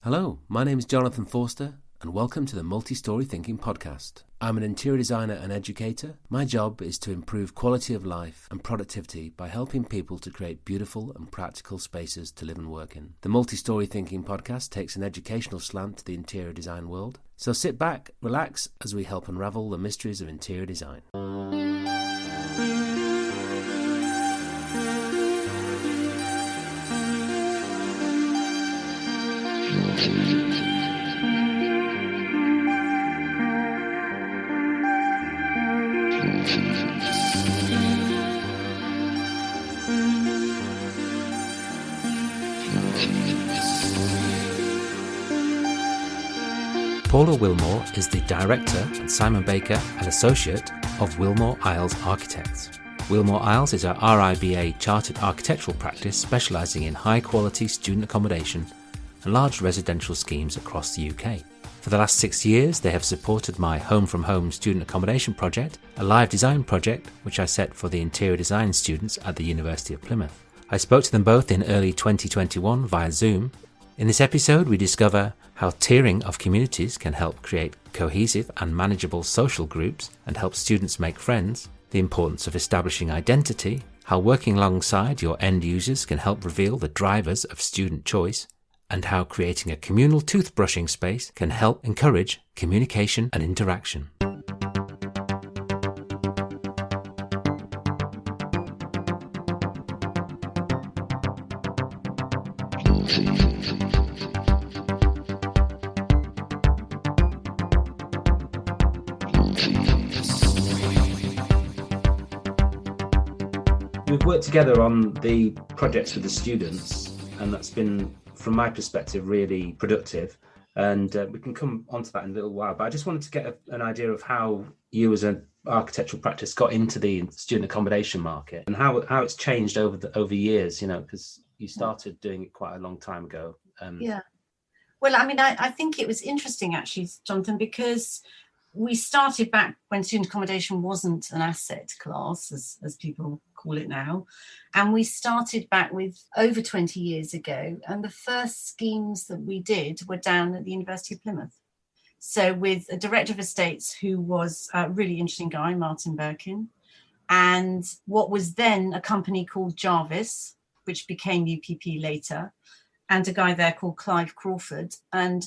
Hello, my name is Jonathan Forster, and welcome to the Multi-Story Thinking Podcast. I'm an interior designer and educator. My job is to improve quality of life and productivity by helping people to create beautiful and practical spaces to live and work in. The Multi-Story Thinking Podcast takes an educational slant to the interior design world. So sit back, relax, as we help unravel the mysteries of interior design. Paula Willmore is the Director and Simon Baker, an Associate of Willmore Iles Architects. Willmore Iles is a RIBA chartered architectural practice specialising in high-quality student accommodation and large residential schemes across the UK. For the last 6 years, they have supported my Home from Home student accommodation project, a live design project which I set for the interior design students at the University of Plymouth. I spoke to them both in early 2021 via Zoom. In this episode, we discover how tiering of communities can help create cohesive and manageable social groups and help students make friends, the importance of establishing identity, how working alongside your end users can help reveal the drivers of student choice, and how creating a communal toothbrushing space can help encourage communication and interaction. We've worked together on the projects with the students, and that's been, from my perspective, really productive. And we can come onto that in a little while. But I just wanted to get an idea of how you as an architectural practice got into the student accommodation market and how it's changed over years, because you started doing it quite a long time ago. Yeah. Well, I think it was interesting, actually, Jonathan, because we started back when student accommodation wasn't an asset class, as people call it now. And we started back with over 20 years ago. And the first schemes that we did were down at the University of Plymouth. So with a director of estates who was a really interesting guy, Martin Birkin, and what was then a company called Jarvis, which became UPP later, and a guy there called Clive Crawford. And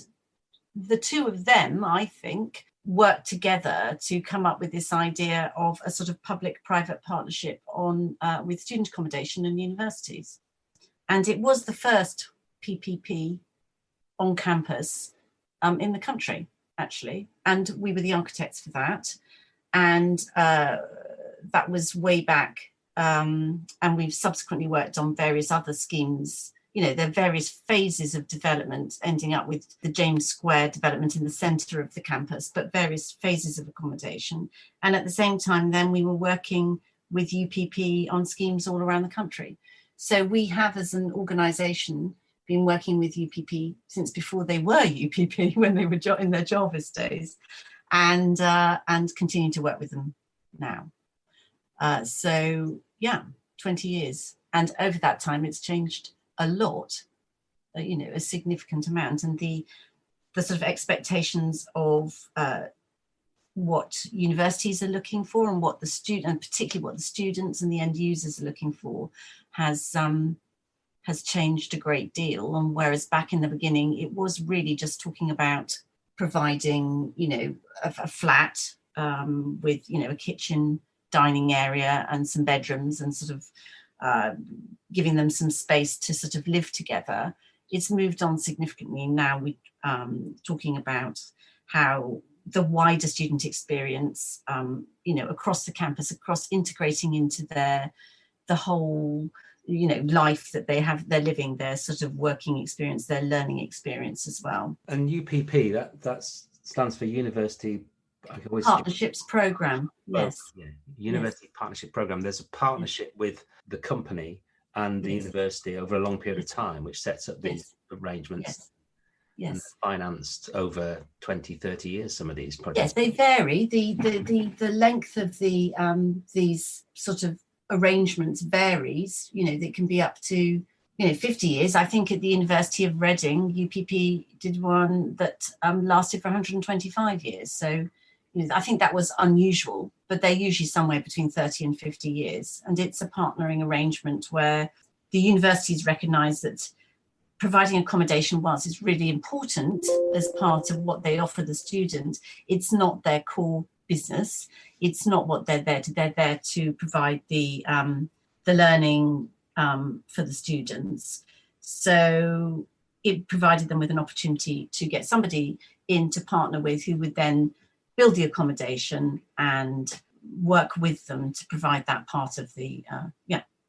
the two of them, I think, worked together to come up with this idea of a sort of public-private partnership on with student accommodation in universities. And it was the first PPP on campus in the country, actually. And we were the architects for that. And that was way back. And we've subsequently worked on various other schemes. There are various phases of development, ending up with the James Square development in the centre of the campus, but various phases of accommodation. And at the same time, then we were working with UPP on schemes all around the country. So we have, as an organisation, been working with UPP since before they were UPP, when they were in their Jarvis days, and continue to work with them now. 20 years. And over that time, it's changed a lot, a significant amount, and the sort of expectations of what universities are looking for and what the student, and particularly what the students and the end users are looking for, has changed a great deal. And whereas back in the beginning, it was really just talking about providing, a flat with, a kitchen, dining area, and some bedrooms, and sort of giving them some space to sort of live together, it's moved on significantly. Now we're talking about how the wider student experience, across the campus, across integrating into the whole, life that they have, they're living, their sort of working experience, their learning experience as well. And UPP, that stands for University Partnerships Programme. Yes. Yeah. University Partnership Programme. There's a partnership with the company and the university over a long period of time, which sets up these arrangements. Yes. And financed over 20, 30 years, some of these projects. Yes, they vary. The length of these sort of arrangements varies. They can be up to 50 years. I think at the University of Reading, UPP did one that lasted for 125 years. So I think that was unusual, but they're usually somewhere between 30 and 50 years. And it's a partnering arrangement where the universities recognise that providing accommodation, whilst it's really important as part of what they offer the student, it's not their core business. It's not what they're there to. They're there to provide the learning for the students. So it provided them with an opportunity to get somebody in to partner with who would then build the accommodation and work with them to provide that part of the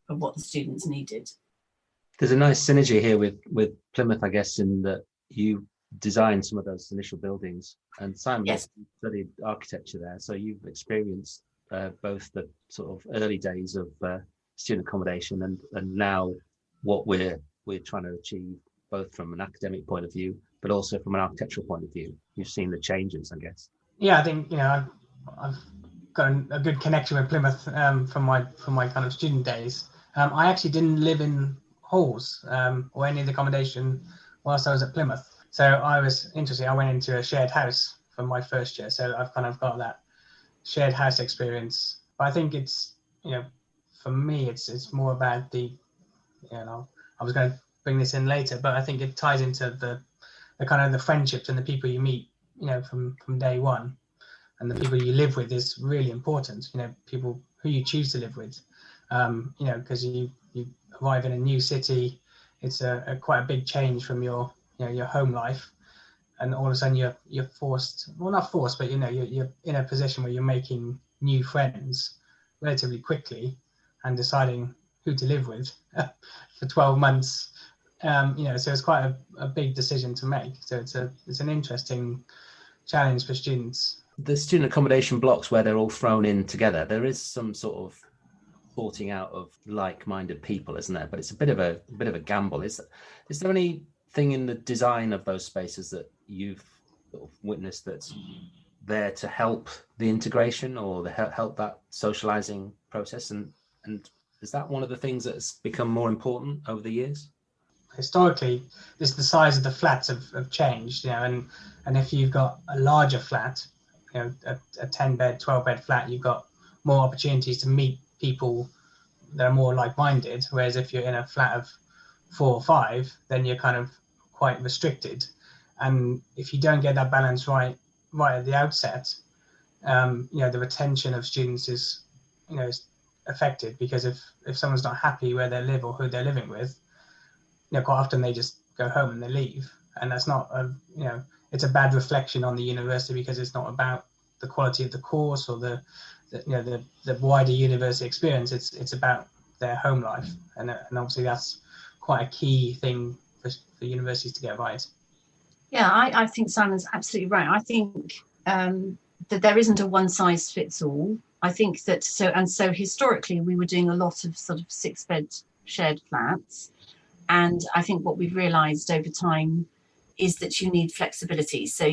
of what the students needed. There's a nice synergy here with Plymouth, I guess, in that you designed some of those initial buildings, and Simon, yes, studied architecture there, so you've experienced both the sort of early days of student accommodation and now what we're trying to achieve, both from an academic point of view, but also from an architectural point of view. You've seen the changes, I guess. Yeah, I think I've got a good connection with Plymouth from my kind of student days. I actually didn't live in halls or any of the accommodation whilst I was at Plymouth. So I was interested. I went into a shared house for my first year. So I've kind of got that shared house experience. But I think it's, for me, it's more about the, I was going to bring this in later, but I think it ties into the kind of the friendships and the people you meet, from day one, and the people you live with is really important. People who you choose to live with, because you arrive in a new city, it's a quite a big change from your home life, and all of a sudden you're forced, well, not forced, but you're in a position where you're making new friends relatively quickly and deciding who to live with for 12 months. So it's quite a big decision to make. So it's an interesting challenge for students. The student accommodation blocks where they're all thrown in together, there is some sort of sorting out of like-minded people, isn't there? But it's a bit of a gamble. Is there anything in the design of those spaces that you've sort of witnessed that's there to help the integration or help that socializing process? And is that one of the things that's become more important over the years? Historically, the size of the flats have changed, and if you've got a larger flat, a 10-bed, 12-bed flat, you've got more opportunities to meet people that are more like-minded. Whereas if you're in a flat of 4 or 5, then you're kind of quite restricted. And if you don't get that balance right at the outset, the retention of students is affected, because if someone's not happy where they live or who they're living with, quite often they just go home and they leave, and that's not it's a bad reflection on the university, because it's not about the quality of the course or the wider university experience. It's about their home life, and obviously that's quite a key thing for universities to get right. Yeah, I think Simon's absolutely right. I think that there isn't a one size fits all. I think that so historically we were doing a lot of sort of 6-bed shared flats, and I think what we've realised over time is that you need flexibility. So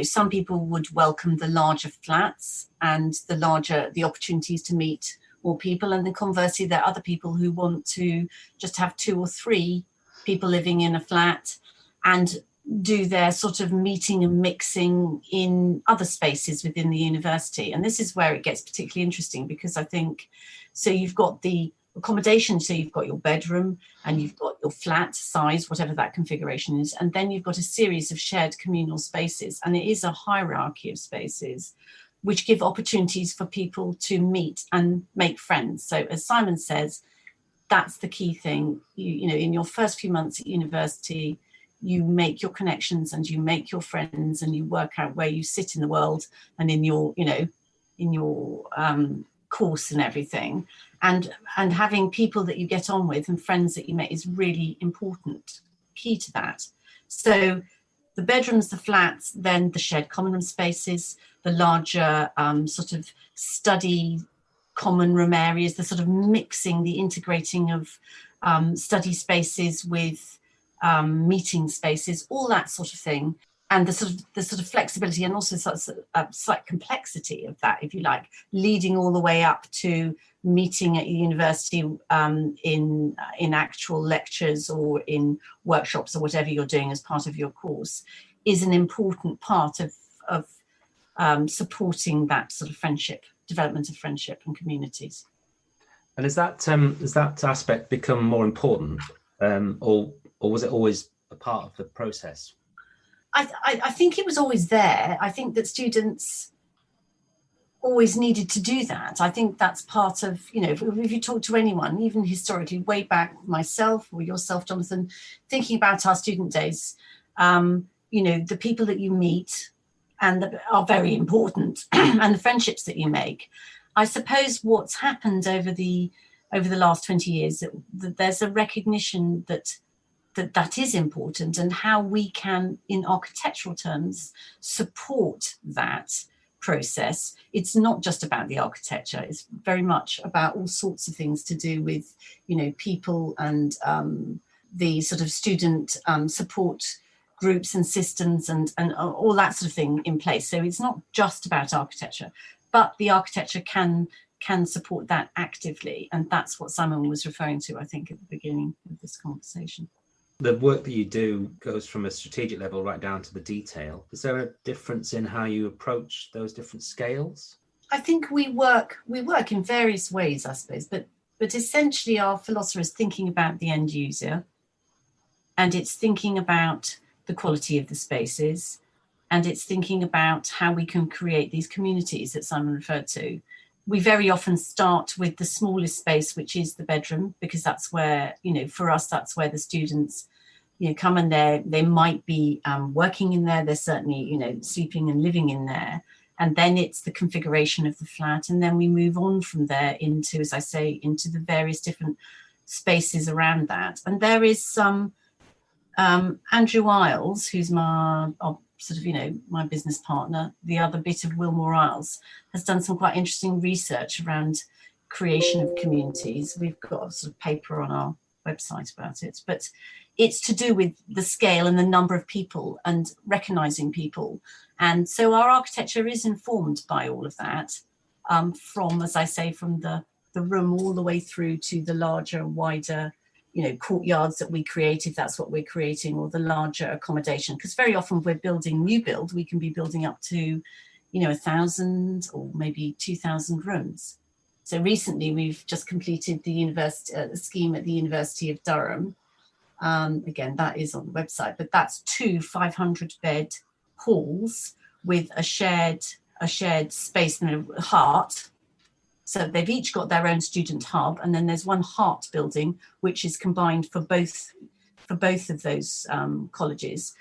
some people would welcome the larger flats and the opportunities to meet more people, and then conversely there are other people who want to just have 2 or 3 people living in a flat and do their sort of meeting and mixing in other spaces within the university. And this is where it gets particularly interesting, because I think, so you've got the accommodation, so you've got your bedroom and you've got your flat size, whatever that configuration is, and then you've got a series of shared communal spaces, and it is a hierarchy of spaces which give opportunities for people to meet and make friends. So as Simon says, that's the key thing. In your first few months at university, you make your connections and you make your friends, and you work out where you sit in the world and in your course and everything, and having people that you get on with and friends that you make is really important, key to that. So the bedrooms, the flats, then the shared common room spaces, the larger sort of study common room areas, the sort of mixing, the integrating of study spaces with meeting spaces, all that sort of thing. and the sort of flexibility and also sort of slight complexity of that, if you like, leading all the way up to meeting at university in actual lectures or in workshops or whatever you're doing as part of your course, is an important part of supporting that sort of friendship, development of friendship and communities. And has that aspect become more important, or was it always a part of the process? I think it was always there. I think that students always needed to do that. I think that's part of, if you talk to anyone, even historically, way back, myself or yourself, Jonathan, thinking about our student days, the people that you meet and are very important and the friendships that you make. I suppose what's happened over the last 20 years, that there's a recognition that is important, and how we can, in architectural terms, support that process. It's not just about the architecture, it's very much about all sorts of things to do with, people and the sort of student support groups and systems and all that sort of thing in place. So it's not just about architecture, but the architecture can support that actively. And that's what Simon was referring to, I think, at the beginning of this conversation. The work that you do goes from a strategic level right down to the detail. Is there a difference in how you approach those different scales? I think we work in various ways, I suppose, but essentially our philosophy is thinking about the end user, and it's thinking about the quality of the spaces, and it's thinking about how we can create these communities that Simon referred to. We very often start with the smallest space, which is the bedroom, because that's where, for us, that's where the students, come, and they might be working in there. They're certainly, sleeping and living in there. And then it's the configuration of the flat. And then we move on from there into, as I say, into the various different spaces around that. And there is some, Andrew Iles, who's my my business partner, the other bit of Willmore Iles, has done some quite interesting research around creation of communities. We've got a sort of paper on our website about it, but it's to do with the scale and the number of people and recognizing people. And so our architecture is informed by all of that, from, as I say, from the room all the way through to the larger, wider courtyards that we create, if that's what we're creating, or the larger accommodation. Because very often we're building new build, we can be building up to, 1,000 or maybe 2,000 rooms. So recently we've just completed the scheme at the University of Durham. Again, that is on the website, but that's 2 500-bed halls with a shared space and a heart. So they've each got their own student hub, and then there's one heart building, which is combined for both of those colleges.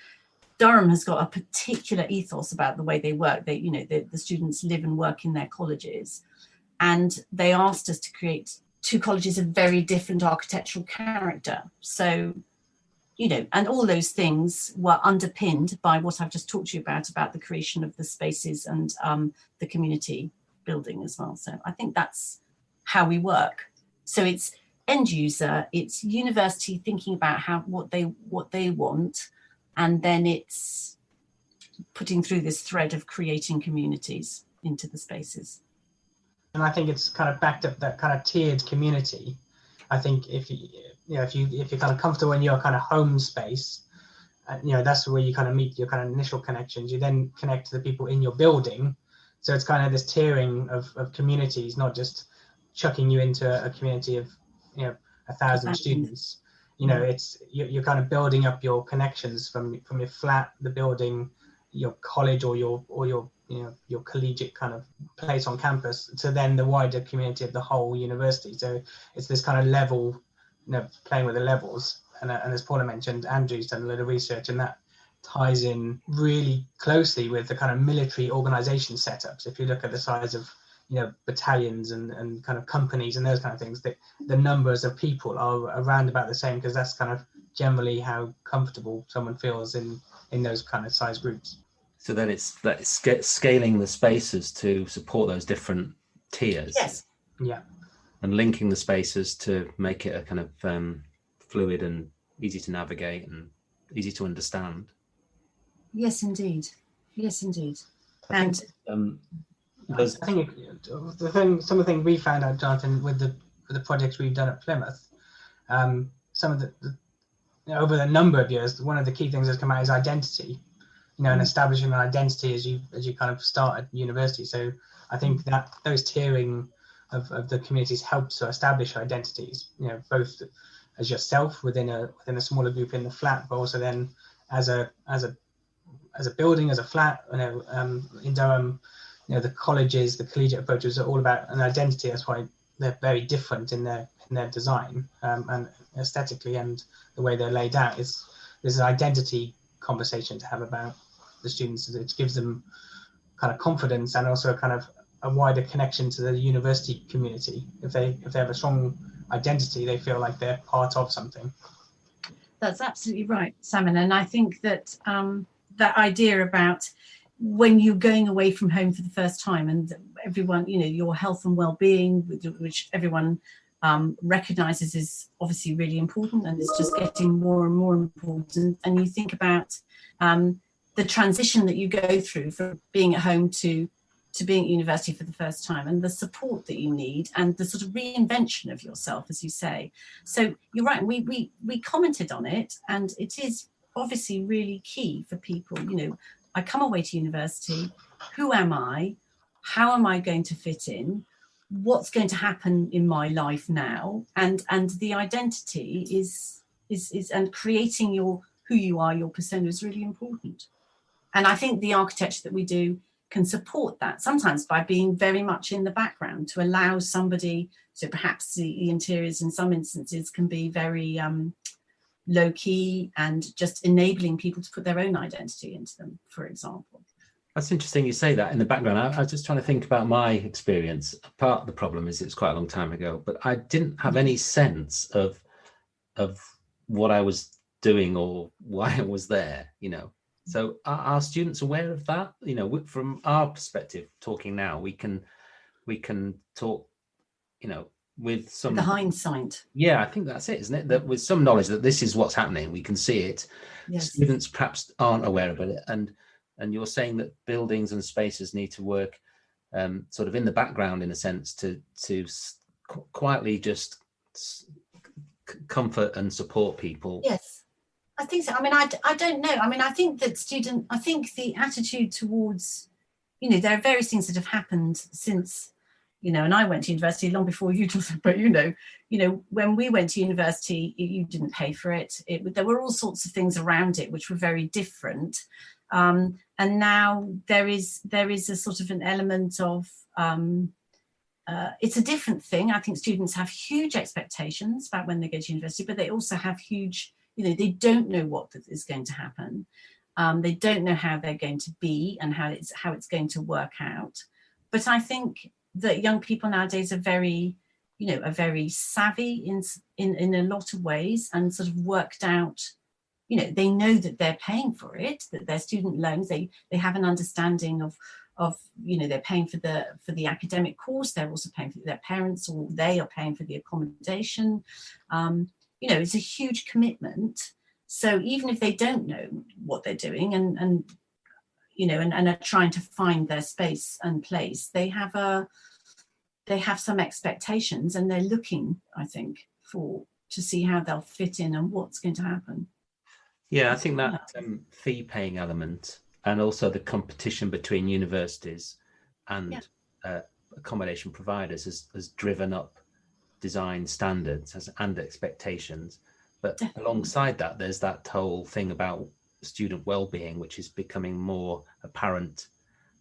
Durham has got a particular ethos about the way they work. The students live and work in their colleges, and they asked us to create 2 colleges of very different architectural character. So, and all those things were underpinned by what I've just talked to you about the creation of the spaces and the community building as well. So I think that's how we work. So it's end user, it's university thinking about what they want, and then it's putting through this thread of creating communities into the spaces. And I think it's kind of backed up that kind of tiered community. I think if you're kind of comfortable in your kind of home space, that's where you kind of meet your kind of initial connections. You then connect to the people in your building. So it's kind of this tiering of communities, not just chucking you into a community of 1,000 students. It's you're kind of building up your connections from your flat, the building, your college, or your collegiate kind of place on campus, to then the wider community of the whole university. So it's this kind of level, playing with the levels. And as Paula mentioned, Andrew's done a lot of research, and that ties in really closely with the kind of military organization setups. If you look at the size of battalions and kind of companies and those kind of things, the numbers of people are around about the same, because that's kind of generally how comfortable someone feels in those kind of size groups. So then it's scaling the spaces to support those different tiers. Yes. Yeah. And linking the spaces to make it a kind of fluid and easy to navigate and easy to understand. Yes, indeed. Yes, indeed. I And think, I think some of the things we found out, Jonathan, with the projects we've done at Plymouth, some of over a number of years, one of the key things that's come out is identity. And establishing an identity as you kind of start at university. So I think that those tiering of the communities helps to establish identities. Both as yourself within a smaller group in the flat, but also then as a building, as a flat. In Durham, the colleges, the collegiate approaches are all about an identity. That's why they're very different in their design and aesthetically, and the way they're laid out. There's an identity conversation to have about the students. It gives them kind of confidence and also kind of a wider connection to the university community. If they have a strong identity, they feel like they're part of something. That's absolutely right, Simon. And I think that that idea about when you're going away from home for the first time, and everyone, your health and well-being, which everyone recognizes is obviously really important, and it's just getting more and more important. And you think about the transition that you go through from being at home to being at university for the first time, and the support that you need, and the sort of reinvention of yourself, as you say. So you're right, we commented on it, and it is obviously really key for people. I come away to university, who am I? How am I going to fit in? What's going to happen in my life now? And the identity is and creating who you are, your persona, is really important. And I think the architecture that we do can support that, sometimes by being very much in the background, to allow somebody, so perhaps the interiors in some instances can be very low key, and just enabling people to put their own identity into them, for example. That's interesting you say that in the background. I was just trying to think about my experience. Part of the problem is it was quite a long time ago, but I didn't have any sense of what I was doing or why I was there, So are students aware of that? From our perspective, talking now, we can talk, with some the hindsight. Yeah, I think that's it, isn't it? That with some knowledge that this is what's happening, we can see it. Yes. Students perhaps aren't aware of it, and you're saying that buildings and spaces need to work sort of in the background, in a sense, to quietly just comfort and support people. Yes. I think so. I mean, I don't know. I mean, I think that I think the attitude towards, there are various things that have happened since, and I went to university long before you, but when we went to university, you didn't pay for it. There were all sorts of things around it which were very different. And now there is a sort of an element of, it's a different thing. I think students have huge expectations about when they go to university, but they also have huge, they don't know what is going to happen. They don't know how they're going to be and how it's going to work out. But I think that young people nowadays are very savvy in a lot of ways, and sort of worked out, they know that they're paying for it, that their student loans, they have an understanding of they're paying for the academic course, they're also paying for their parents, or they are paying for the accommodation. It's a huge commitment. So even if they don't know what they're doing and are trying to find their space and place, they have some expectations, and they're looking, I think, to see how they'll fit in and what's going to happen. Yeah, I think that fee paying element, and also the competition between universities and accommodation providers has driven up design standards and expectations. But definitely, alongside that, there's that whole thing about student well-being, which is becoming more apparent,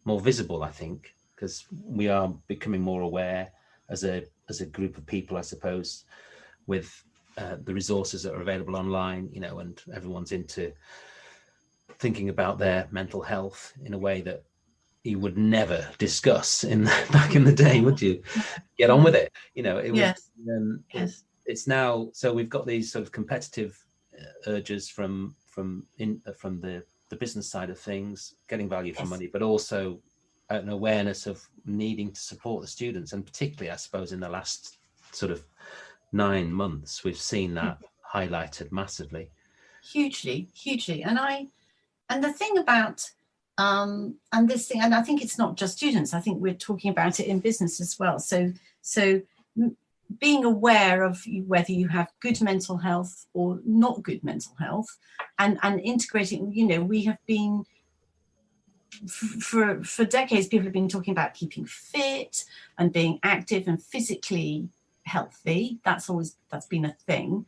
more visible, I think, because we are becoming more aware as a group of people, I suppose, with the resources that are available online, and everyone's into thinking about their mental health in a way that you would never discuss back in the day, would you? Get on with it. It's now, so we've got these sort of competitive urges from the business side of things, getting value for money, but also an awareness of needing to support the students. And particularly, I suppose, in the last sort of 9 months, we've seen that highlighted massively. Hugely. And And the thing about and I think it's not just students, I think we're talking about it in business as well. So being aware of whether you have good mental health or not good mental health, and integrating, we have been for decades, people have been talking about keeping fit and being active and physically healthy. That's been a thing.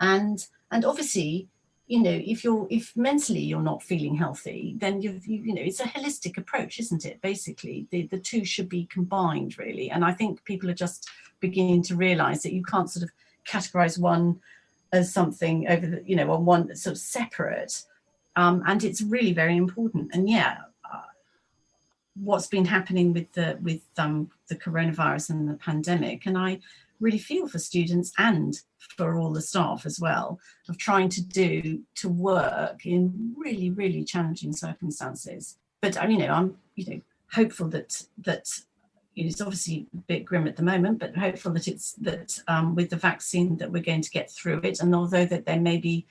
And obviously, if mentally you're not feeling healthy, then it's a holistic approach, isn't it? Basically, the two should be combined, really. And I think people are just beginning to realize that you can't sort of categorize one as something over the, on one that's sort of separate. And it's really very important. And what's been happening with the coronavirus and the pandemic, and I really feel for students and for all the staff as well, of trying to work in really, really challenging circumstances. But I'm hopeful that it's obviously a bit grim at the moment, but hopeful that with the vaccine that we're going to get through it. And although that there may be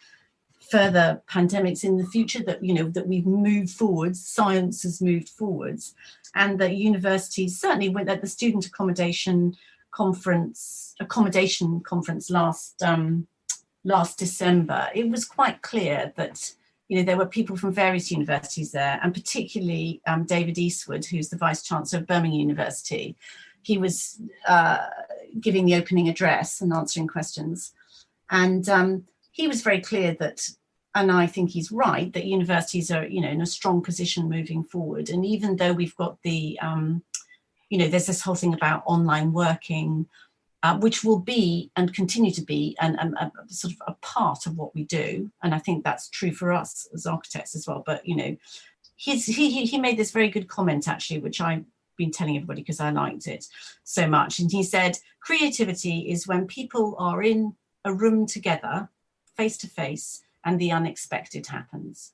further pandemics in the future, that that we've moved forwards, science has moved forwards, and that universities, certainly went at the student accommodation conference last December, it was quite clear that there were people from various universities there, and particularly David Eastwood, who's the Vice Chancellor of Birmingham University. He was giving the opening address and answering questions, and he was very clear that, and I think he's right, that universities are in a strong position moving forward. And even though we've got the there's this whole thing about online working, which will be and continue to be a sort of a part of what we do. And I think that's true for us as architects as well. But, he made this very good comment, actually, which I've been telling everybody because I liked it so much. And he said, creativity is when people are in a room together, face to face, and the unexpected happens.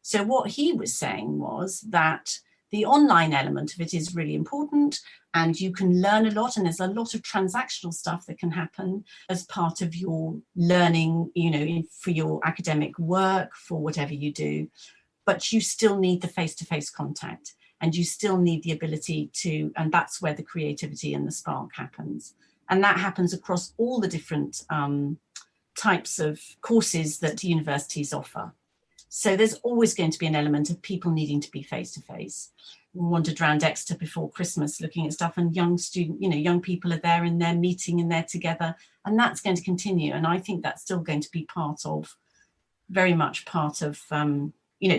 So what he was saying was that the online element of it is really important, and you can learn a lot, and there's a lot of transactional stuff that can happen as part of your learning, for your academic work, for whatever you do. But you still need the face-to-face contact, and you still need the ability to, and that's where the creativity and the spark happens. And that happens across all the different types of courses that universities offer. So there's always going to be an element of people needing to be face-to-face. We wandered around Exeter before Christmas looking at stuff, and young people are there and they're meeting and they're together, and that's going to continue. And I think that's still going to be very much part of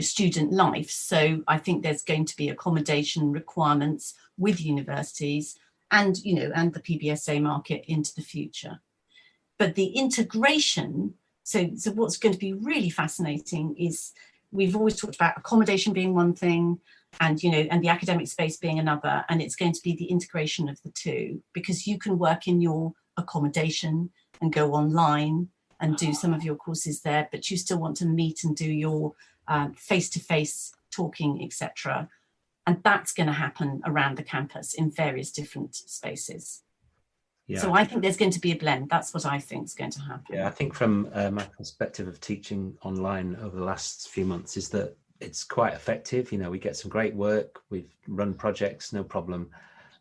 student life. So I think there's going to be accommodation requirements with universities and the PBSA market into the future. But the integration, so what's going to be really fascinating is, we've always talked about accommodation being one thing, and the academic space being another, and it's going to be the integration of the two, because you can work in your accommodation and go online and do some of your courses there, but you still want to meet and do your face-to-face talking, etc. And that's going to happen around the campus in various different spaces. Yeah. So I think there's going to be a blend. That's what I think is going to happen. Yeah, I think from my perspective of teaching online over the last few months is that it's quite effective. We get some great work. We've run projects, no problem,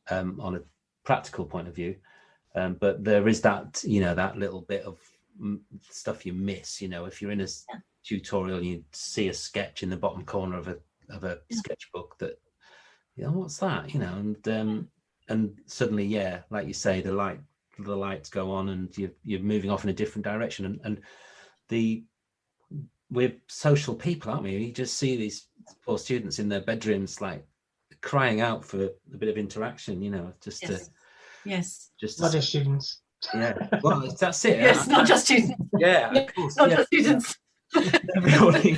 on a practical point of view. But there is that, that little bit of stuff you miss. If you're in a tutorial, you see a sketch in the bottom corner of a sketchbook that, what's that? And suddenly, like you say, the lights go on, and you're moving off in a different direction. And we're social people, aren't we? You just see these poor students in their bedrooms, like crying out for a bit of interaction. Just not just students. Yeah, well, that's it. Yes, not just students. Yeah, of course. Not just students. Everybody.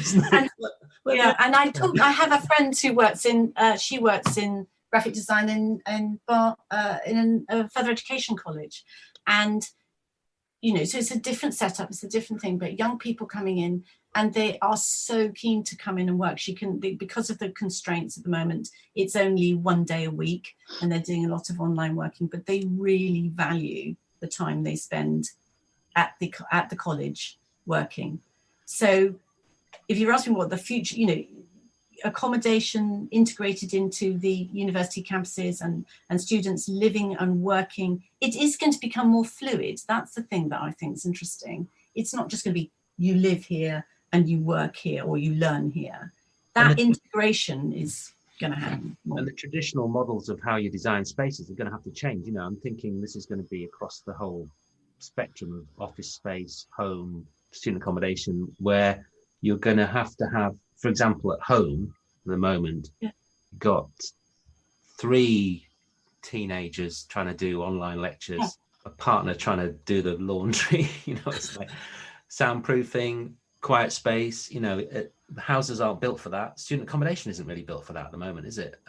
And I have a friend who works in. She works in graphic design in a further education college, and so it's a different setup, it's a different thing, but young people coming in, and they are so keen to come in and work. She can, because of the constraints at the moment, it's only one day a week, and they're doing a lot of online working, but they really value the time they spend at the college working. So if you're asking what the future, you know, accommodation integrated into the university campuses and students living and working, it is going to become more fluid. That's the thing that I think is interesting. It's not just going to be you live here and you work here or you learn here. That integration is going to happen more. And the traditional models of how you design spaces are going to have to change. You know, I'm thinking this is going to be across the whole spectrum of office space, home, student accommodation, where you're going to have, for example, at home at the moment, you've got 3 teenagers trying to do online lectures, a partner trying to do the laundry, you know, it's like soundproofing, quiet space, you know, houses aren't built for that. Student accommodation isn't really built for that at the moment, is it?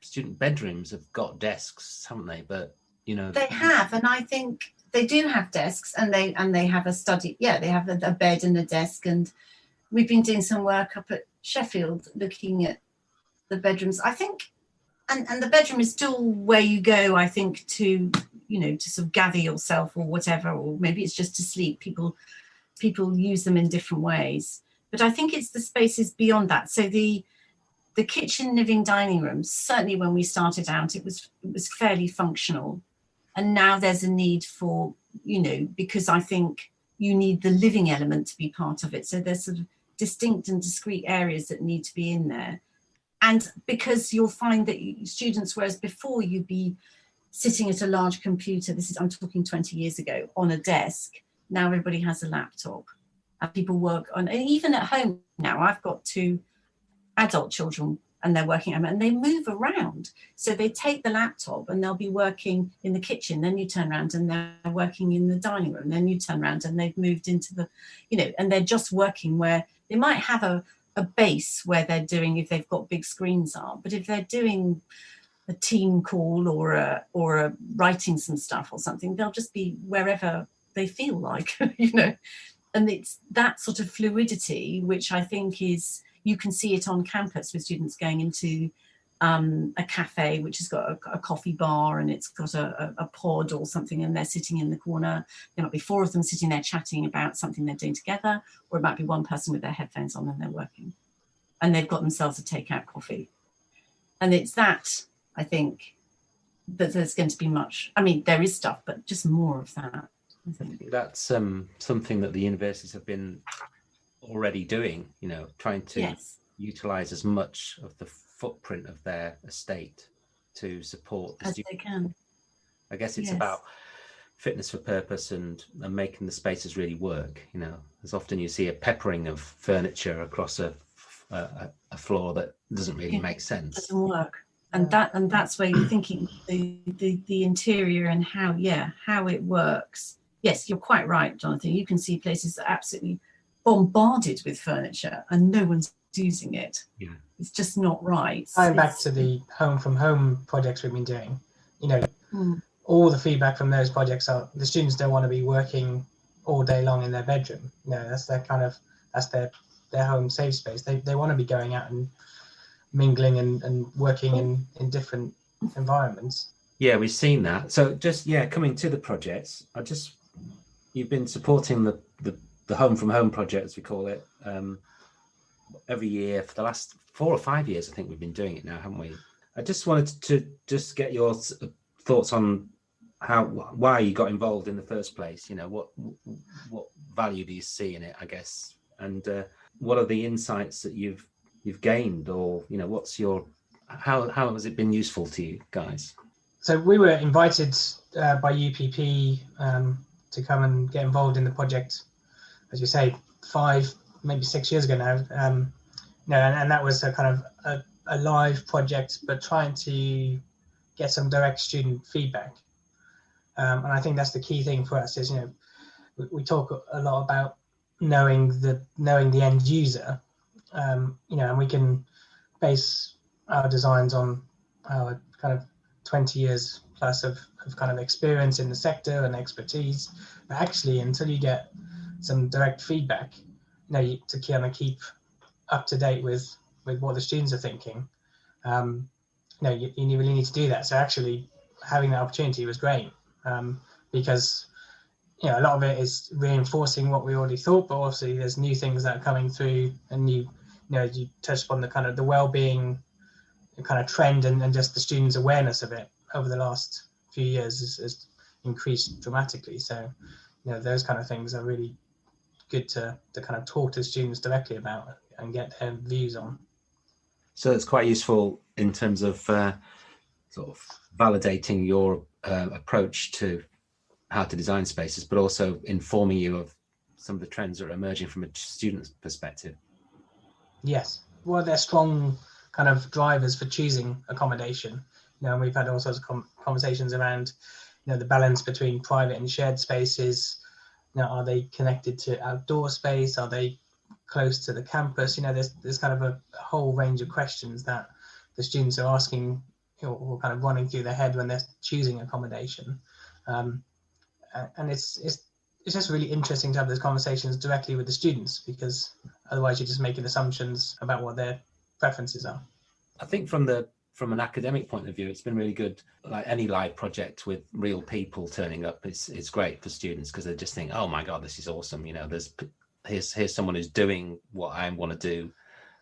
Student bedrooms have got desks, haven't they? But, you know. They have, and I think they do have desks, and they have a study. Yeah, they have a bed and a desk, and we've been doing some work up at Sheffield looking at the bedrooms. I think, and the bedroom is still where you go, I think, to, you know, to sort of gather yourself or whatever, or maybe it's just to sleep. People use them in different ways. But I think it's the spaces beyond that. So the kitchen, living, dining rooms, certainly when we started out, it was fairly functional. And now there's a need for, you know, because I think you need the living element to be part of it. So there's sort of distinct and discrete areas that need to be in there. And because you'll find that students, whereas before you'd be sitting at a large computer, I'm talking 20 years ago, on a desk, now everybody has a laptop and people work on, and even at home now, I've got 2 adult children and they're working and they move around. So they take the laptop and they'll be working in the kitchen, then you turn around and they're working in the dining room, then you turn around and they've moved into the, you know, and they're just working where they might have a base where they're doing, if they've got big screens up, but if they're doing a team call or a writing some stuff or something, they'll just be wherever they feel like, you know. And it's that sort of fluidity, which I think is, you can see it on campus with students going into a cafe, which has got a coffee bar and it's got a pod or something, and they're sitting in the corner. There might be 4 of them sitting there chatting about something they're doing together, or it might be one person with their headphones on and they're working. And they've got themselves a takeout coffee. And it's that, I think, that there's going to be much, I mean, there is stuff, but just more of that. I think that's something that the universities have been already doing, you know, trying to utilize as much of the footprint of their estate to support the as they can. I guess it's about fitness for purpose and making the spaces really work. You know, as often you see a peppering of furniture across a floor that doesn't really make sense. Doesn't work. And that's where you're thinking the interior and how it works. Yes, you're quite right, Jonathan. You can see places that are absolutely bombarded with furniture and no one's using it. Yeah. It's just not right. Going back to the home from home projects we've been doing, you know, all the feedback from those projects are the students don't want to be working all day long in their bedroom. You know, that's their home safe space. They want to be going out and mingling and working in different environments. Yeah, we've seen that. So just coming to the projects, you've been supporting the home from home project, as we call it, every year for the last 4 or 5 years. I think we've been doing it now, haven't we? I just wanted to just get your thoughts on why you got involved in the first place. You know, what value do you see in it, I guess, and what are the insights that you've gained, or you know, how has it been useful to you guys? So we were invited by UPP to come and get involved in the project, as you say, 5, maybe 6 years ago now. And that was a kind of a live project, but trying to get some direct student feedback. And I think that's the key thing for us is, you know, we talk a lot about knowing the end user, you know, and we can base our designs on our kind of 20 years plus of kind of experience in the sector and expertise. But actually, until you get some direct feedback, you know, to kind of keep up to date with what the students are thinking, you know, you really need to do that. So actually having that opportunity was great, because you know, a lot of it is reinforcing what we already thought, but obviously there's new things that are coming through, and new, you know, you touched upon the kind of the well-being kind of trend, and just the students' awareness of it over the last few years has increased dramatically. So, you know, those kind of things are really good to kind of talk to students directly about and get their views on. So it's quite useful in terms of sort of validating your approach to how to design spaces, but also informing you of some of the trends that are emerging from a student's perspective. Yes, well, they're strong kind of drivers for choosing accommodation. You know, we've had all sorts of conversations around, you know, the balance between private and shared spaces. You know, are they connected to outdoor space? Are they close to the campus? You know, there's kind of a whole range of questions that the students are asking, or kind of running through their head when they're choosing accommodation. And it's just really interesting to have those conversations directly with the students, because otherwise you're just making assumptions about what their preferences are. I think from an academic point of view, it's been really good. Like any live project with real people turning up, it's great for students, because they just think, oh my God, this is awesome. You know, here's someone who's doing what I want to do,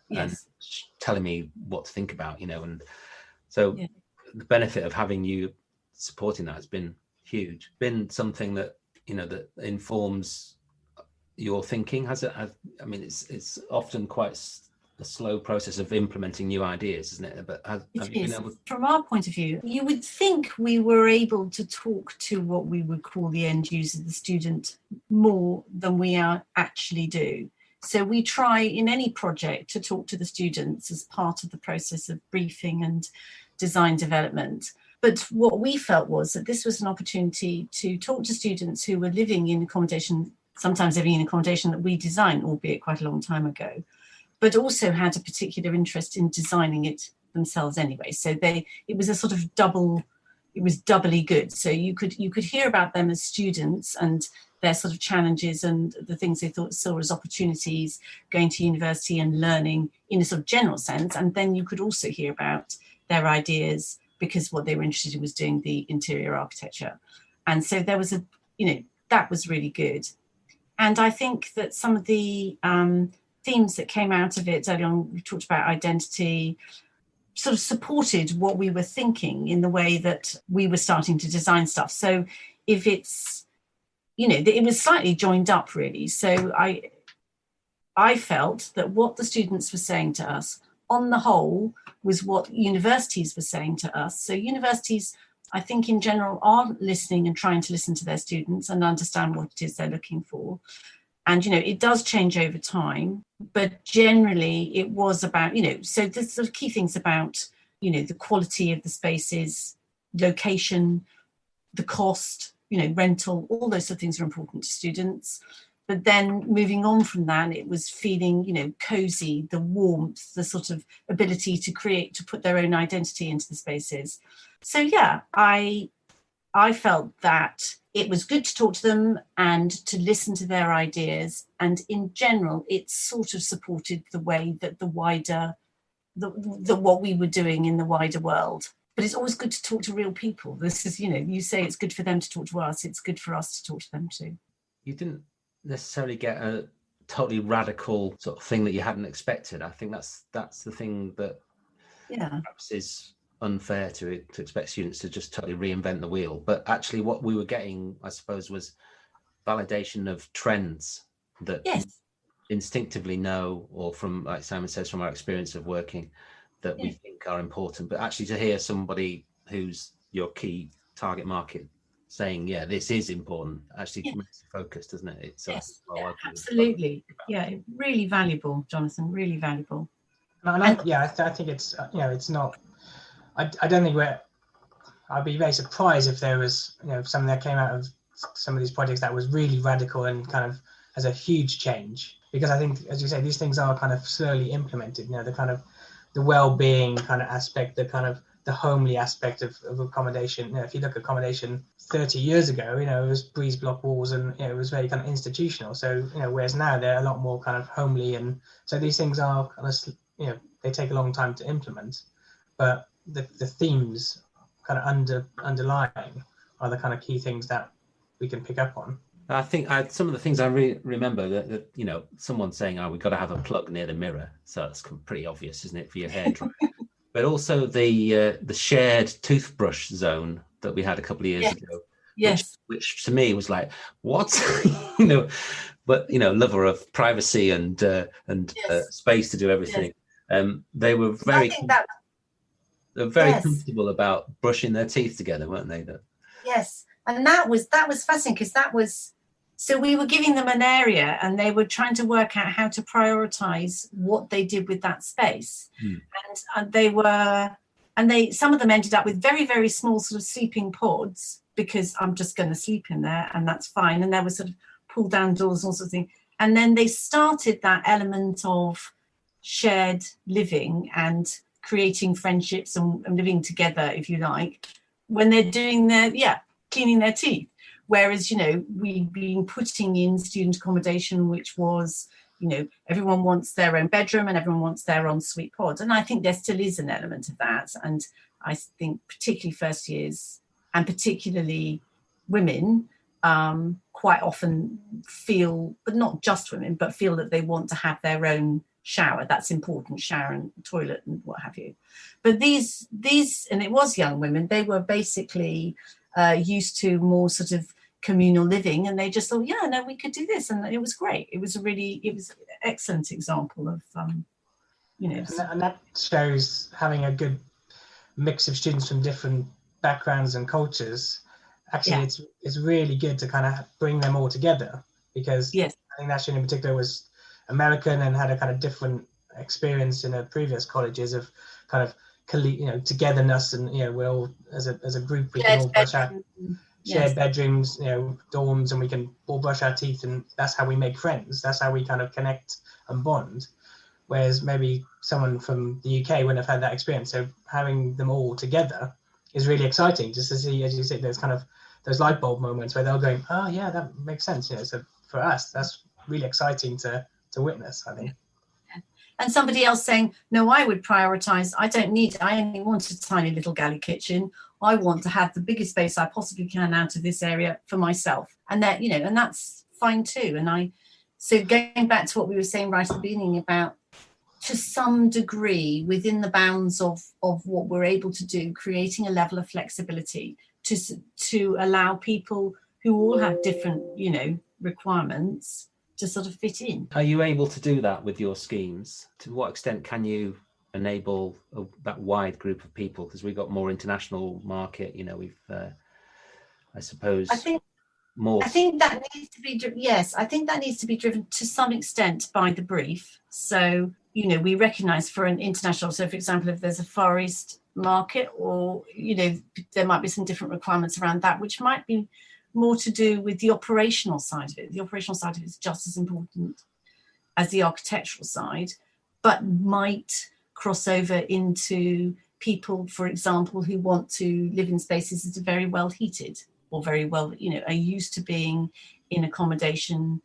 yes, and telling me what to think about, you know. And so the benefit of having you supporting that has been huge. Been something that, you know, that informs your thinking. Has it? I mean, it's often quite a slow process of implementing new ideas, isn't it? But have you been able to... From our point of view, you would think we were able to talk to what we would call the end user, the student, more than we actually do. So we try in any project to talk to the students as part of the process of briefing and design development. But what we felt was that this was an opportunity to talk to students who were living in accommodation, sometimes living in accommodation that we designed, albeit quite a long time ago, but also had a particular interest in designing it themselves anyway. So it was a sort of doubly good. So you could hear about them as students and their sort of challenges and the things they saw as opportunities going to university and learning in a sort of general sense. And then you could also hear about their ideas, because what they were interested in was doing the interior architecture. And so there was that was really good. And I think that some of the themes that came out of it early on, we talked about identity, sort of supported what we were thinking in the way that we were starting to design stuff. So if it's, you know, it was slightly joined up really. So I felt that what the students were saying to us on the whole was what universities were saying to us. So universities, I think in general, are listening and trying to listen to their students and understand what it is they're looking for. And, you know, it does change over time, but generally it was about, you know, so the sort of key things about, you know, the quality of the spaces, location, the cost, you know, rental, all those sort of things are important to students. But then moving on from that, it was feeling, you know, cozy, the warmth, the sort of ability to put their own identity into the spaces. So, yeah, I felt that it was good to talk to them and to listen to their ideas. And in general, it sort of supported the way that what we were doing in the wider world. But it's always good to talk to real people. This is, you know, you say it's good for them to talk to us. It's good for us to talk to them too. You didn't necessarily get a totally radical sort of thing that you hadn't expected. I think that's the thing that perhaps is unfair to expect students to just totally reinvent the wheel. But actually what we were getting, I suppose, was validation of trends that instinctively know, or from, like Simon says, from our experience of working, that we think are important. But actually to hear somebody who's your key target market saying, yeah, this is important, actually makes you focused, doesn't it? It's absolutely. Yeah, really valuable, Jonathan, really valuable. I think it's, you know, it's not, I don't think I'd be very surprised if there was, you know, something that came out of some of these projects that was really radical and kind of as a huge change, because I think, as you say, these things are kind of slowly implemented, you know, the kind of the well-being kind of aspect, the kind of the homely aspect of accommodation. You know, if you look at accommodation 30 years ago, you know, it was breeze block walls and, you know, it was very kind of institutional. So, you know, whereas now they're a lot more kind of homely, and so these things are kind of, you know, they take a long time to implement, but the themes kind of underlying are the kind of key things that we can pick up on. I think some of the things I remember that you know, someone saying, "Oh, we've got to have a plug near the mirror," so it's pretty obvious, isn't it, for your hairdryer? But also the shared toothbrush zone that we had a couple of years ago, Yes. which to me was like, what? You know, but you know, lover of privacy and space to do everything. They were very comfortable about brushing their teeth together, weren't they? Yes, and that was fascinating, because so we were giving them an area and they were trying to work out how to prioritize what they did with that space. And some of them ended up with very, very small sort of sleeping pods, because I'm just going to sleep in there and that's fine. And there were sort of pull down doors and all sorts of things. And then they started that element of shared living and creating friendships and living together, if you like, when they're doing cleaning their teeth. Whereas, you know, we've been putting in student accommodation, which was, you know, everyone wants their own bedroom and everyone wants their ensuite pod. And I think there still is an element of that. And I think particularly first years, and particularly women, quite often feel, but not just women, but feel that they want to have their own shower. That's important, shower and toilet and what have you. But these, and it was young women, they were basically used to more sort of communal living, and they just thought, yeah, no, we could do this, and it was great. It was an excellent example of, you know. And that shows having a good mix of students from different backgrounds and cultures. Actually, it's really good to kind of bring them all together, because I think that student in particular was American and had a kind of different experience in her previous colleges of kind of, you know, togetherness, and you know, we're all as a group, we can all brush our shared bedrooms, you know, dorms, and we can all brush our teeth, and that's how we make friends. That's how we kind of connect and bond. Whereas maybe someone from the UK wouldn't have had that experience. So having them all together is really exciting, just to see, as you say, there's kind of those light bulb moments where they're going, oh yeah, that makes sense. You know, so for us, that's really exciting to witness, I think. And somebody else saying, no, I would prioritize, I only want a tiny little galley kitchen. I want to have the biggest space I possibly can out of this area for myself. And that, you know, and that's fine too. And so going back to what we were saying right at the beginning about, to some degree, within the bounds of what we're able to do, creating a level of flexibility to allow people who all have different, you know, requirements to sort of fit in. Are you able to do that with your schemes? To what extent can you enable that wide group of people? Because we've got more international market, you know, we've, I suppose, I think that needs to be, I think that needs to be driven to some extent by the brief. So, you know, we recognise for an international, so for example, if there's a Far East market, or, you know, there might be some different requirements around that, which might be more to do with the operational side of it. The operational side of it is just as important as the architectural side, but might cross over into people, for example, who want to live in spaces that are very well heated or very well, you know, are used to being in accommodation,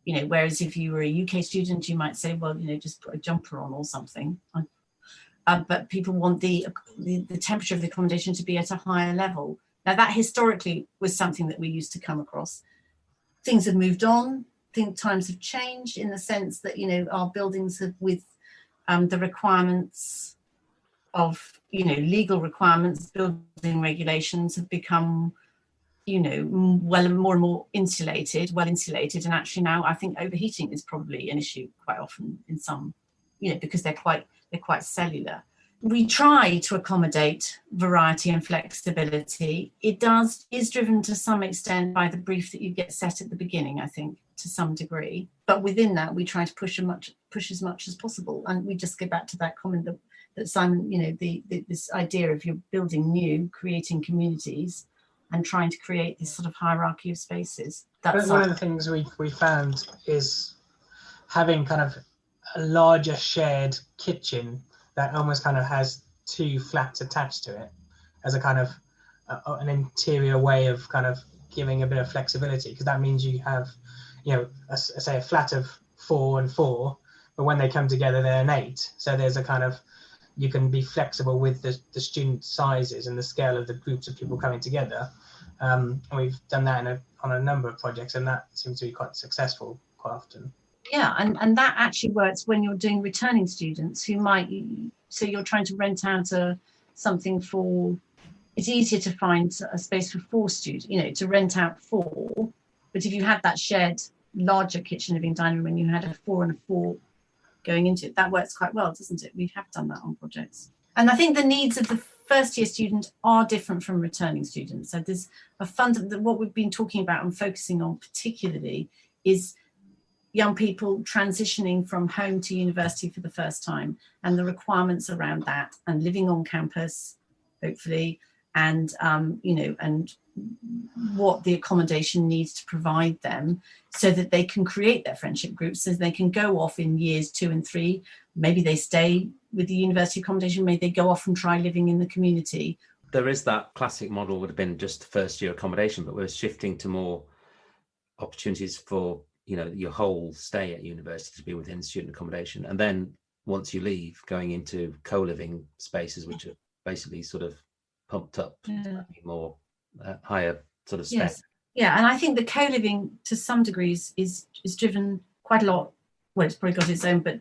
you know, whereas if you were a UK student, you might say, well, you know, just put a jumper on or something. But people want the temperature of the accommodation to be at a higher level. Now, that historically was something that we used to come across. Things have moved on. I think times have changed in the sense that, you know, our buildings have, with the requirements of, you know, legal requirements, building regulations have become, you know, more and more insulated, and actually now I think overheating is probably an issue quite often in some, you know, because they're quite cellular. We try to accommodate variety and flexibility. It is driven to some extent by the brief that you get set at the beginning, I think, to some degree. But within that, we try to push as much as possible. And we just go back to that comment that Simon, you know, this idea of you're building new, creating communities, and trying to create this sort of hierarchy of spaces. That's one of the things we found is having kind of a larger shared kitchen that almost kind of has two flats attached to it as a kind of an interior way of kind of giving a bit of flexibility, because that means you have, you know, say a flat of 4 and 4, but when they come together they're an 8. So there's a kind of, you can be flexible with the student sizes and the scale of the groups of people coming together. And we've done that in on a number of projects, and that seems to be quite successful quite often. Yeah, and that actually works when you're doing returning students who might, so you're trying to rent out something for, it's easier to find a space for 4 students, to rent out 4. But if you had that shared larger kitchen, living, dining room, and you had a 4 and a 4 going into it, that works quite well, doesn't it? We have done that on projects. And I think the needs of the first year student are different from returning students. So there's what we've been talking about and focusing on particularly is young people transitioning from home to university for the first time, and the requirements around that, and living on campus, hopefully, and and what the accommodation needs to provide them so that they can create their friendship groups, so they can go off in years 2 and 3. Maybe they stay with the university accommodation, maybe they go off and try living in the community. There is that classic model would have been just first year accommodation, but we're shifting to more opportunities for your whole stay at university to be within student accommodation, and then once you leave, going into co-living spaces which are basically sort of pumped up, more higher sort of spec. Yes. Yeah, and I think the co-living to some degrees is driven quite a lot. Well, it's probably got its own, but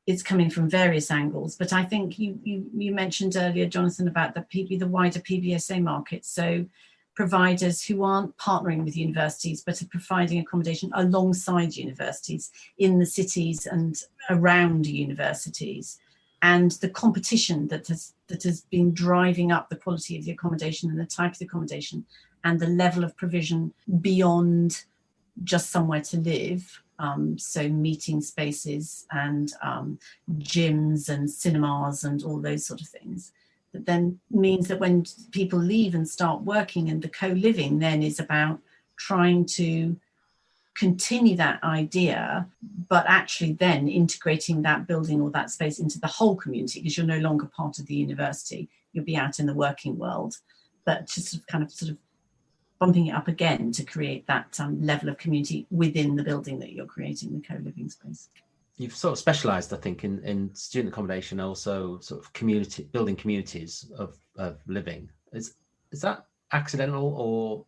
it's coming from various angles. But I think you mentioned earlier, Jonathan, about the wider PBSA market. So providers who aren't partnering with universities but are providing accommodation alongside universities in the cities and around universities, and the competition that has been driving up the quality of the accommodation and the type of the accommodation and the level of provision beyond just somewhere to live. So meeting spaces and gyms and cinemas and all those sort of things. That then means that when people leave and start working, and the co-living then is about trying to continue that idea, but actually then integrating that building or that space into the whole community, because you're no longer part of the university, you'll be out in the working world, but just sort of bumping it up again to create that level of community within the building that you're creating, the co-living space. You've sort of specialised, I think, in student accommodation, also sort of building communities of living. Is that accidental,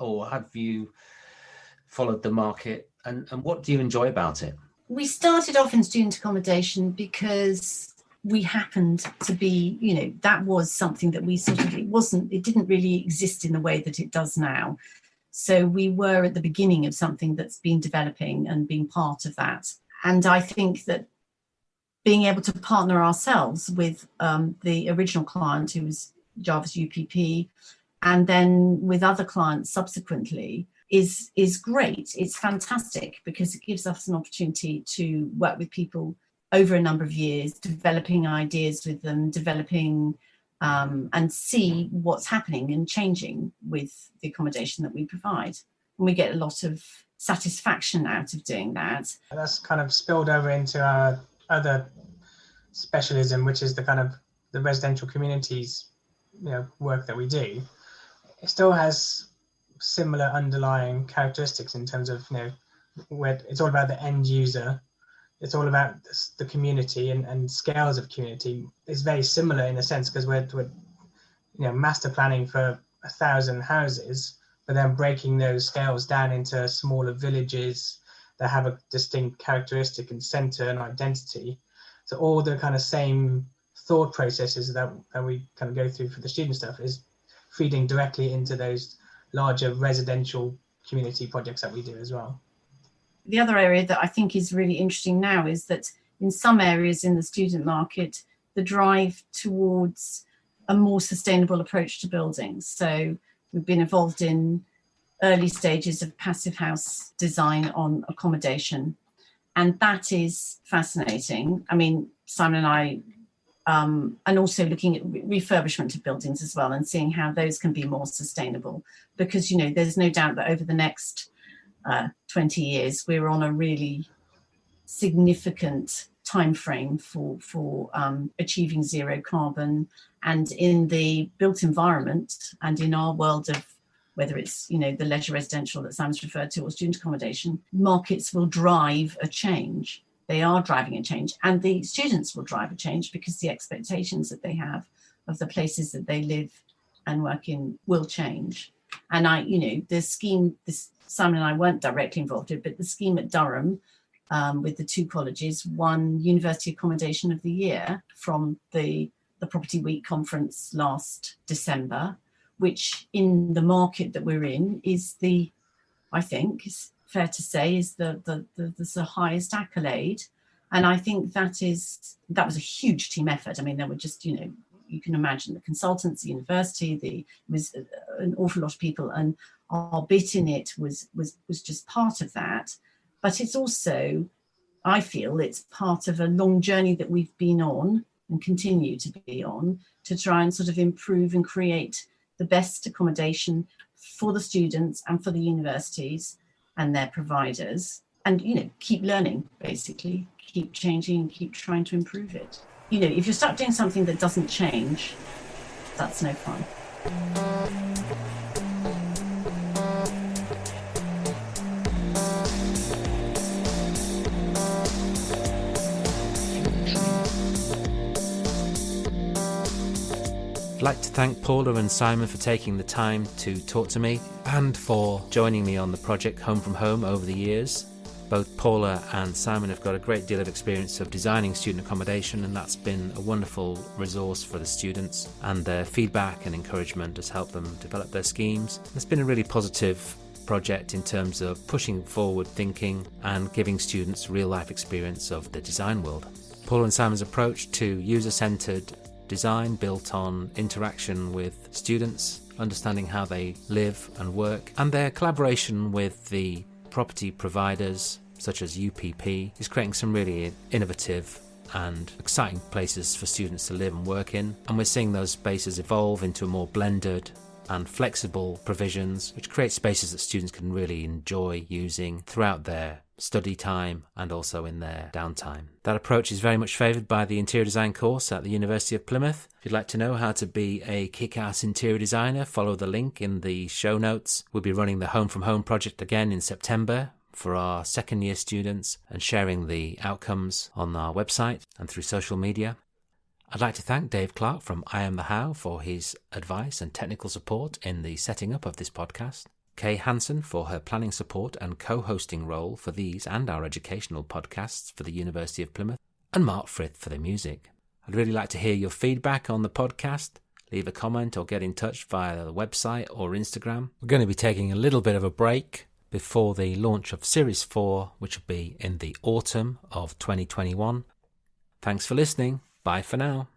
or have you followed the market, and what do you enjoy about it? We started off in student accommodation because we happened to be, that was something that we it didn't really exist in the way that it does now. So we were at the beginning of something that's been developing and being part of that. And I think that being able to partner ourselves with the original client, who was Jarvis UPP, and then with other clients subsequently, is great. It's fantastic because it gives us an opportunity to work with people over a number of years, developing ideas with them, developing and see what's happening and changing with the accommodation that we provide. And we get a lot of satisfaction out of doing that. That's kind of spilled over into our other specialism, which is the kind of the residential communities, work that we do. It still has similar underlying characteristics in terms of, where it's all about the end user. It's all about the community and scales of community. It's very similar in a sense, because we're master planning for 1,000 houses, but then breaking those scales down into smaller villages that have a distinct characteristic and center and identity. So all the kind of same thought processes that we kind of go through for the student stuff is feeding directly into those larger residential community projects that we do as well. The other area that I think is really interesting now is that in some areas in the student market, the drive towards a more sustainable approach to buildings. So we've been involved in early stages of passive house design on accommodation, and that is fascinating. I mean, Simon and I, and also looking at refurbishment of buildings as well, and seeing how those can be more sustainable, because there's no doubt that over the next 20 years we're on a really significant time frame for achieving zero carbon. And in the built environment and in our world of, whether it's the leisure residential that Sam's referred to or student accommodation, markets will drive a change. They are driving a change, and the students will drive a change because the expectations that they have of the places that they live and work in will change. And the scheme, Simon and I weren't directly involved in it, but the scheme at Durham with the 2 colleges won University Accommodation of the Year from the Property Week conference last December, which in the market that we're in is I think it's fair to say, is the highest accolade. And I think that was a huge team effort. I mean, there were just, you can imagine the consultants, the university, it was an awful lot of people, and our bit in it was just part of that. But it's also, I feel, it's part of a long journey that we've been on and continue to be on to try and sort of improve and create the best accommodation for the students and for the universities and their providers, and keep learning, basically, keep changing, keep trying to improve it. If you're stuck doing something that doesn't change, that's no fun. I'd like to thank Paula and Simon for taking the time to talk to me and for joining me on the project Home from Home over the years. Both Paula and Simon have got a great deal of experience of designing student accommodation, and that's been a wonderful resource for the students, and their feedback and encouragement has helped them develop their schemes. It's been a really positive project in terms of pushing forward thinking and giving students real life experience of the design world. Paula and Simon's approach to user-centred design built on interaction with students, understanding how they live and work, and their collaboration with the property providers such as UPP is creating some really innovative and exciting places for students to live and work in. And we're seeing those spaces evolve into more blended and flexible provisions, which create spaces that students can really enjoy using throughout their study time and also in their downtime. That approach is very much favoured by the interior design course at the University of Plymouth. If you'd like to know how to be a kick-ass interior designer, follow the link in the show notes. We'll be running the Home from Home project again in September for our second year students and sharing the outcomes on our website and through social media. I'd like to thank Dave Clark from I Am The How for his advice and technical support in the setting up of this podcast. Kay Hansen for her planning support and co-hosting role for these and our educational podcasts for the University of Plymouth, and Mark Frith for the music. I'd really like to hear your feedback on the podcast. Leave a comment or get in touch via the website or Instagram. We're going to be taking a little bit of a break before the launch of Series 4, which will be in the autumn of 2021. Thanks for listening. Bye for now.